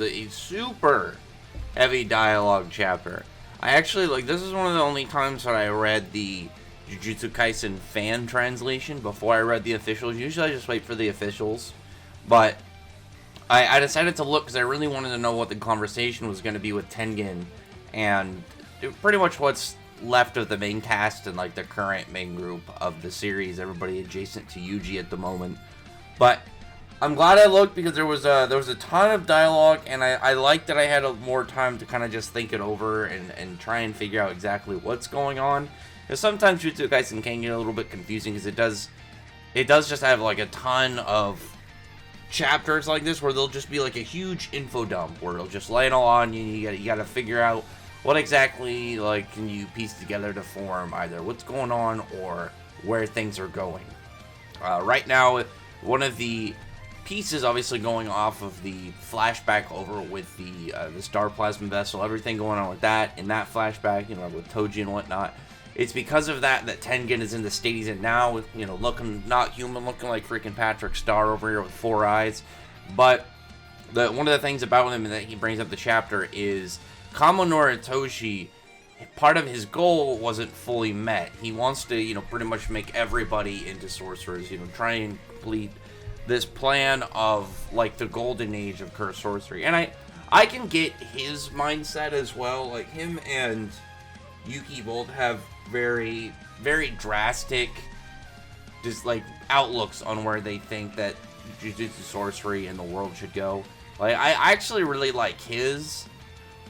a super heavy dialogue chapter. I actually, like, this is one of the only times that I read the Jujutsu Kaisen fan translation before I read the officials. Usually I just wait for the officials, but I decided to look because I really wanted to know what the conversation was going to be with Tengen, and pretty much what's left of the main cast and, like, the current main group of the series, everybody adjacent to Yuji at the moment. But I'm glad I looked because there was a ton of dialogue, and I liked that I had more time to kind of just think it over and try and figure out exactly what's going on. Because sometimes Jujutsu Kaisen can get a little bit confusing because it does just have like a ton of chapters like this where they'll just be like a huge info dump where it'll just lay it all on you. You gotta figure out what exactly like can you piece together to form either what's going on or where things are going. Right now, one of the pieces obviously going off of the flashback over with the Star Plasma Vessel, everything going on with that in that flashback, you know, with Toji and whatnot. It's because of that Tengen is in the state he's in now, with, you know, looking not human, looking like freaking Patrick Star over here with 4 eyes. But one of the things about him that he brings up the chapter is Kamonori Toshi. Part of his goal wasn't fully met. He wants to, you know, pretty much make everybody into sorcerers, you know, try and complete this plan of, like, the golden age of cursed sorcery. And I can get his mindset as well. Like, him and Yuki both have very, very drastic, just, like, outlooks on where they think that Jujutsu sorcery in the world should go. Like, I actually really like his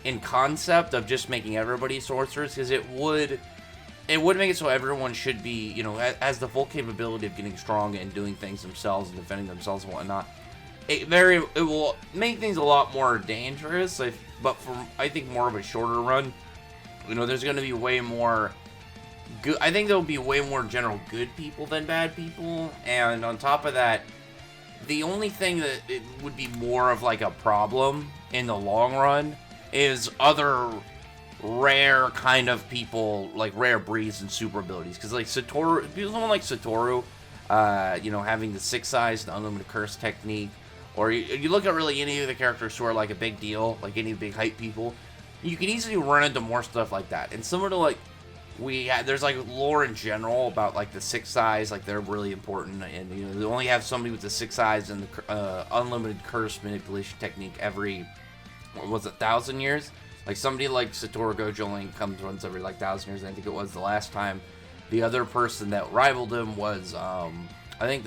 in concept of just making everybody sorcerers, because it would make it so everyone should be, you know, has the full capability of getting strong and doing things themselves and defending themselves and whatnot. It will make things a lot more dangerous, but for, I think, more of a shorter run, you know, there's going to be way more good. I think there'll be way more general good people than bad people, and on top of that, the only thing that it would be more of like a problem in the long run is other rare kind of people, like rare breeds and super abilities. Because like Satoru, someone like Satoru, you know, having the 6 eyes, the unlimited curse technique, or you look at really any of the characters who are like a big deal, like any big hype people, you can easily run into more stuff like that. And similar to like there's like lore in general about like the 6 eyes, like they're really important, and you know they only have somebody with the 6 eyes and the unlimited curse manipulation technique every, what was it, 1,000 years? Like somebody like Satoru Gojo only runs every like 1,000 years. I think it was the last time. The other person that rivaled him was I think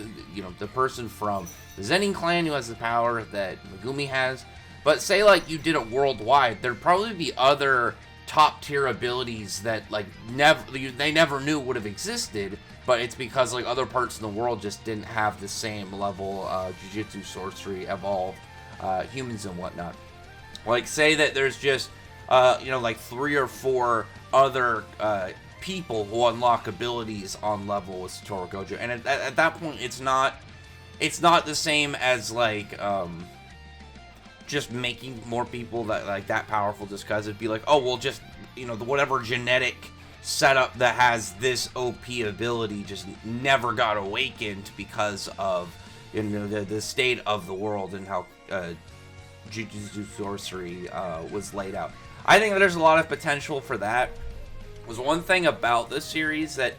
the person from the Zenin clan who has the power that Megumi has. But say like you did it worldwide, there'd probably be other top tier abilities that like they never knew would have existed, but it's because like other parts of the world just didn't have the same level of Jujutsu sorcery evolved humans and whatnot. Like say that there's just like 3 or 4 other people who unlock abilities on level with Satoru Gojo, and at that point it's not the same as like just making more people that powerful, just because it'd be like, oh well, just whatever genetic setup that has this OP ability just never got awakened because of the state of the world and how Jujutsu sorcery was laid out. I think that there's a lot of potential for that. Was one thing about this series that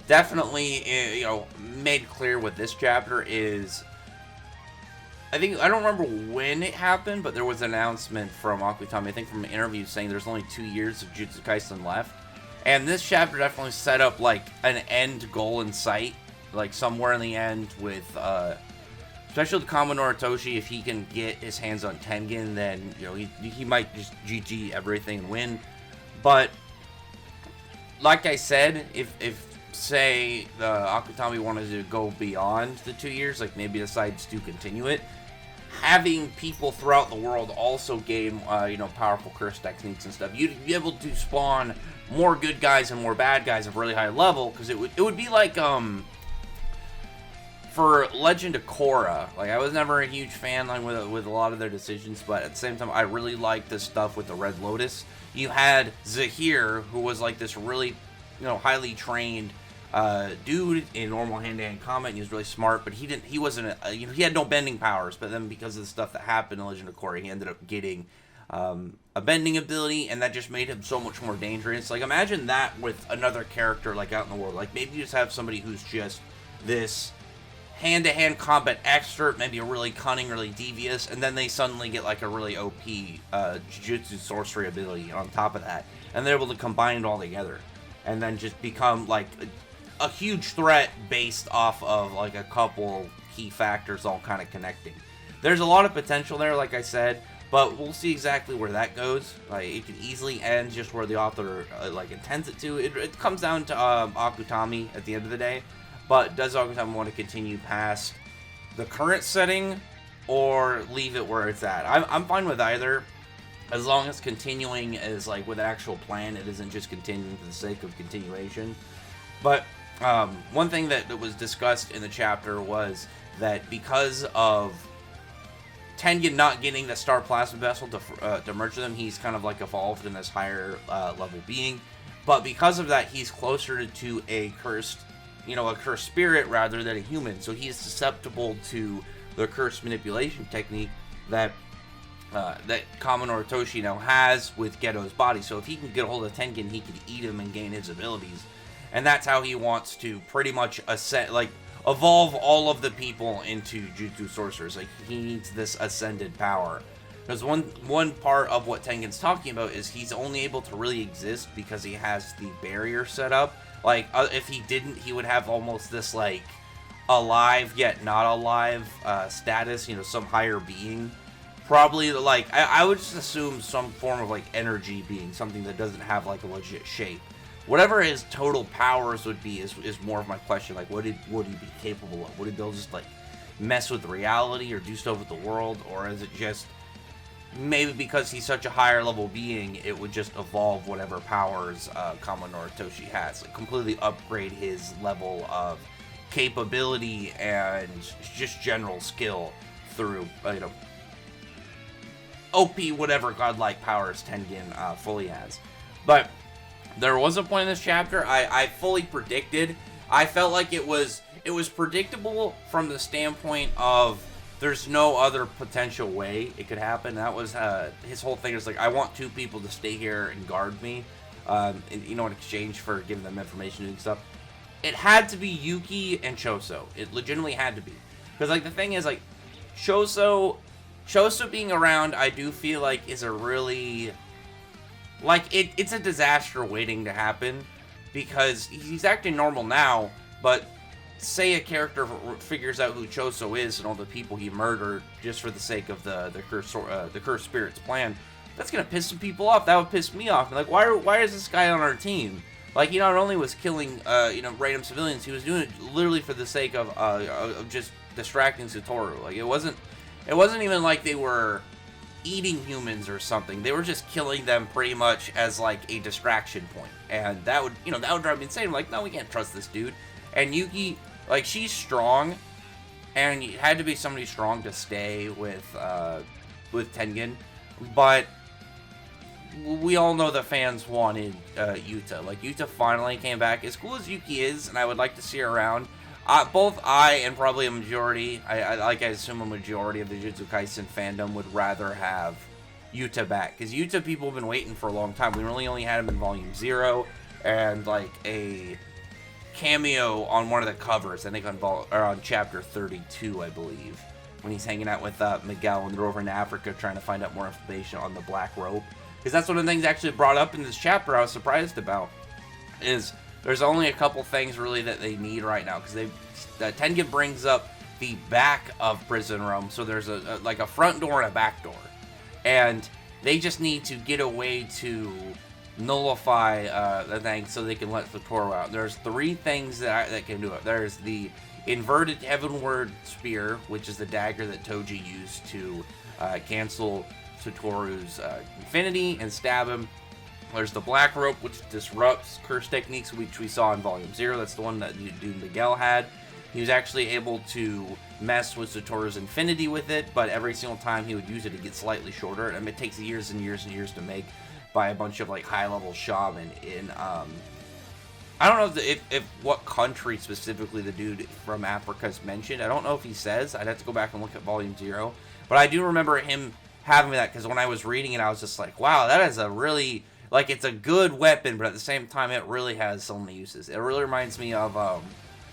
definitely made clear with this chapter is, I don't remember when it happened, but there was an announcement from Akutami, I think from an interview, saying there's only 2 years of Jujutsu Kaisen left. And this chapter definitely set up like an end goal in sight, like somewhere in the end with especially with Kamonori Toshi. If he can get his hands on Tengen, then he might just GG everything and win. But like I said, if say the Akutami wanted to go beyond the 2 years, like maybe decides to continue it, having people throughout the world also gain powerful curse techniques and stuff, you'd be able to spawn more good guys and more bad guys of really high level, because it would be like for Legend of Korra. Like, I was never a huge fan with a lot of their decisions, but at the same time I really liked this stuff with the Red Lotus. You had Zahir, who was like this really highly trained dude in normal hand-to-hand combat, and he was really smart, but he wasn't, he had no bending powers, but then because of the stuff that happened in Legend of Korra, he ended up getting a bending ability, and that just made him so much more dangerous. Like, imagine that with another character, like, out in the world. Like, maybe you just have somebody who's just this hand-to-hand combat expert, maybe a really cunning, really devious, and then they suddenly get, like, a really OP Jujutsu sorcery ability on top of that, and they're able to combine it all together, and then just become, like, a huge threat based off of, like, a couple key factors all kind of connecting. There's a lot of potential there, like I said, but we'll see exactly where that goes. Like, it could easily end just where the author like intends it to. It comes down to Akutami at the end of the day. But does Akutami want to continue past the current setting or leave it where it's at? I'm fine with either, as long as continuing is like with an actual plan. It isn't just continuing for the sake of continuation. But one thing that was discussed in the chapter was that because of Tengen not getting the Star Plasma Vessel to merge them, he's kind of like evolved in this higher level being. But because of that, he's closer to a cursed spirit rather than a human. So he is susceptible to the cursed manipulation technique that Kaminor Toshi now has with Geto's body. So if he can get a hold of Tengen, he can eat him and gain his abilities. And that's how he wants to pretty much evolve all of the people into Jutsu sorcerers. Like, he needs this ascended power. Because one part of what Tengen's talking about is he's only able to really exist because he has the barrier set up. Like, if he didn't, he would have almost this, like, alive yet not alive status, some higher being. Probably, like, I would just assume some form of, like, energy being, something that doesn't have, like, a legit shape. Whatever his total powers would be is more of my question. Like, would he be capable of? Would he be able to just, like, mess with reality or do stuff with the world? Or is it just, maybe because he's such a higher level being, it would just evolve whatever powers Kaminor Toshi has. Like, completely upgrade his level of capability and just general skill through, OP whatever godlike powers Tengen fully has. But there was a point in this chapter I fully predicted. I felt like it was predictable from the standpoint of there's no other potential way it could happen. That was his whole thing. Is like, I want two people to stay here and guard me, in exchange for giving them information and stuff. It had to be Yuki and Choso. It legitimately had to be, because like the thing is, like, Choso being around, I do feel like is a really, like, it's a disaster waiting to happen, because he's acting normal now, but say a character figures out who Choso is and all the people he murdered just for the sake of the cursed spirit's plan, that's gonna piss some people off. That would piss me off. Like, why is this guy on our team? Like, he not only was killing random civilians, he was doing it literally for the sake of just distracting Satoru. Like, it wasn't even like they were eating humans or something. They were just killing them pretty much as like a distraction point, and that would drive me insane. I'm like, no, we can't trust this dude. And Yuki, like, she's strong, and it had to be somebody strong to stay with Tengen, but we all know the fans wanted Yuta. Like, Yuta finally came back. As cool as Yuki is, and I would like to see her around, both I and probably a majority, I assume a majority of the Jujutsu Kaisen fandom would rather have Yuta back. Because Yuta, people have been waiting for a long time. We really only had him in Volume 0, and, like, a cameo on one of the covers, I think on Chapter 32, I believe, when he's hanging out with Miguel, and they're over in Africa trying to find out more information on the Black Rope. Because that's one of the things actually brought up in this chapter I was surprised about, is there's only a couple things really that they need right now, because Tengen brings up the back of Prison Realm, so there's like a front door and a back door, and they just need to get a way to nullify the thing so they can let Satoru out. There's 3 things that can do it. There's the inverted heavenward spear, which is the dagger that Toji used to cancel Satoru's infinity and stab him. There's the black rope, which disrupts curse techniques, which we saw in Volume 0. That's the one that dude Miguel had. He was actually able to mess with Satoru's infinity with it, but every single time he would use it, it gets slightly shorter, and it takes years and years and years to make by a bunch of, like, high-level shaman in I don't know if what country specifically the dude from Africa is mentioned. I don't know if he says. I'd have to go back and look at Volume 0. But I do remember him having that, because when I was reading it, I was just like, wow, that is a really, like, it's a good weapon, but at the same time, it really has so many uses. It really reminds me of,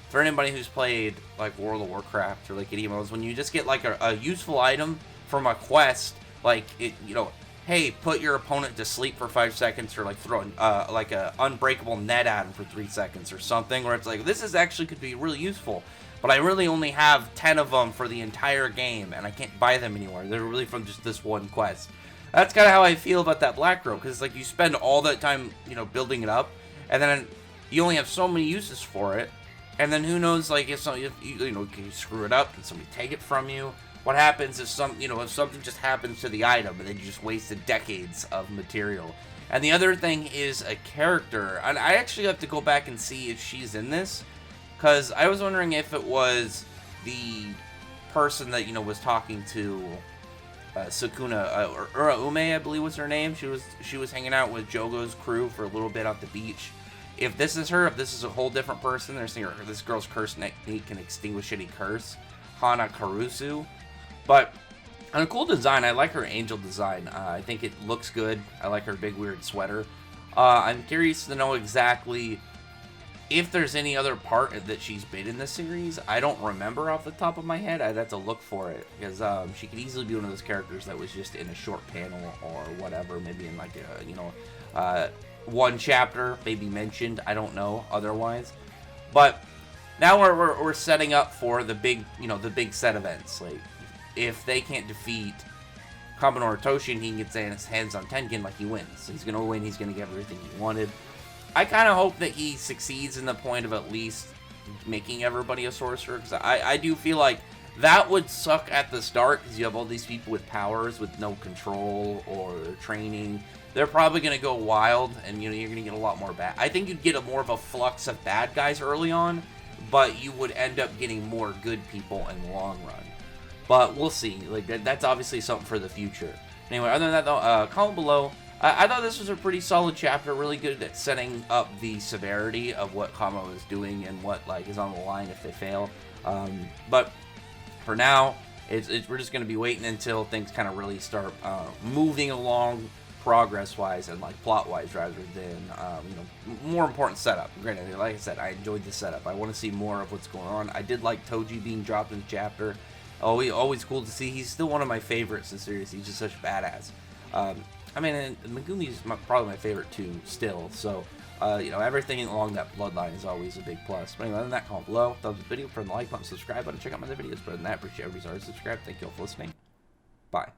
for anybody who's played, like, World of Warcraft or, like, any modes, when you just get, like, a useful item from a quest, like, it, you know, hey, put your opponent to sleep for 5 seconds, or, like, throw, like, a unbreakable net at him for 3 seconds or something, where it's like, this is actually could be really useful. But I really only have 10 of them for the entire game, and I can't buy them anywhere. They're really from just this one quest. That's kind of how I feel about that Black Robe, because like you spend all that time, you know, building it up, and then you only have so many uses for it, and then who knows, like if can you screw it up? Can somebody take it from you? What happens if if something just happens to the item, and then you just wasted decades of material? And the other thing is a character, and I actually have to go back and see if she's in this. Because I was wondering if it was the person that, was talking to Sukuna, or Uraume, I believe was her name. She was hanging out with Jogo's crew for a little bit at the beach. If this is her, if this is a whole different person, they're saying this girl's curse technique can extinguish any curse. Hana Karusu. But, on a cool design, I like her angel design. I think it looks good. I like her big weird sweater. I'm curious to know exactly if there's any other part that she's been in this series. I don't remember off the top of my head. I'd have to look for it, because she could easily be one of those characters that was just in a short panel or whatever, maybe in like a one chapter, maybe mentioned. I don't know otherwise. But now we're setting up for the big set events. Like if they can't defeat Kaminor Toshi and he gets his hands on Tengen, like he wins. So he's gonna win. He's gonna get everything he wanted. I kind of hope that he succeeds in the point of at least making everybody a sorcerer, because I do feel like that would suck at the start, because you have all these people with powers with no control or training. They're probably going to go wild, and you're going to get a lot more bad. I think you'd get more of a flux of bad guys early on, but you would end up getting more good people in the long run. But we'll see. Like that's obviously something for the future. Anyway, other than that, though, comment below. I thought this was a pretty solid chapter, really good at setting up the severity of what Kamo is doing and what is on the line if they fail. But for now, we're just going to be waiting until things kind of really start moving along progress-wise and plot-wise, rather than more important setup. Granted, like I said, I enjoyed the setup. I want to see more of what's going on. I did like Toji being dropped in the chapter. Always cool to see. He's still one of my favorites in the series. He's just such a badass. I mean, Megumi's probably my favorite too, still. So, everything along that bloodline is always a big plus. But anyway, other than that, comment below, thumbs up the video, turn the like button, subscribe button, check out my other videos. But other than that, appreciate everybody's already subscribed. Thank you all for listening. Bye.